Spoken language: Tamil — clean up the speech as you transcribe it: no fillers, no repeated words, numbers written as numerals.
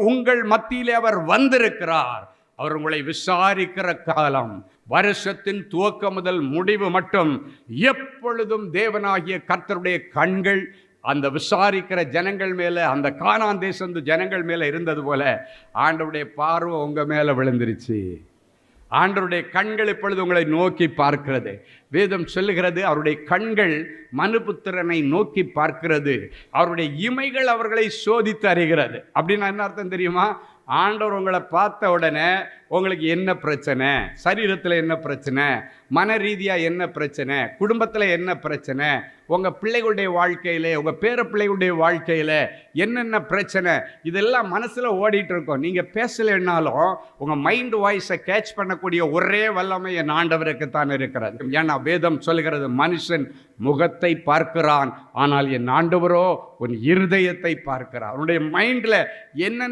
உங்கள் மத்தியிலே அவர் வந்திருக்கிறார். அவர் உங்களை விசாரிக்கிற காலம் வருஷத்தின் துவக்கம் முதல் முடிவு மட்டும் எப்பொழுதும் தேவனாகிய கர்த்தருடைய கண்கள் அந்த விசாரிக்கிற ஜனங்கள் மேலே, அந்த கானான் தேசத்து ஜனங்கள் மேலே இருந்தது போல ஆண்டவருடைய பார்வை உங்க மேலே விழுந்துருச்சு. ஆண்டவருடைய கண்கள் இப்பொழுது உங்களை நோக்கி பார்க்கிறது. வேதம் சொல்லுகிறது, அவருடைய கண்கள் மனுபுத்திரனை நோக்கி பார்க்கிறது, அவருடைய இமைகள் அவர்களை சோதித்து அறிகிறது. அப்படின்னா என்ன அர்த்தம் தெரியுமா? ஆண்டவர் உங்களை பார்த்த உடனே உங்களுக்கு என்ன பிரச்சனை, சரீரத்தில் என்ன பிரச்சனை, மன ரீதியாக என்ன பிரச்சனை, குடும்பத்தில் என்ன பிரச்சனை, உங்கள் பிள்ளைகளுடைய வாழ்க்கையில், உங்கள் பேர பிள்ளைகளுடைய வாழ்க்கையில் என்னென்ன பிரச்சனை, இதெல்லாம் மனசில் ஓடிட்டு இருக்கோம். நீங்கள் பேசலைன்னாலும் உங்கள் மைண்ட் வாய்ஸை கேட்ச் பண்ணக்கூடிய ஒரே வல்லமை என் ஆண்டவருக்குத்தான் இருக்கிறது. ஏன்னா வேதம் சொல்கிறது, மனுஷன் முகத்தை பார்க்கிறான், ஆனால் என் ஆண்டவரோ உன் இருதயத்தை பார்க்கிறார். உன்னுடைய மைண்டில் என்ன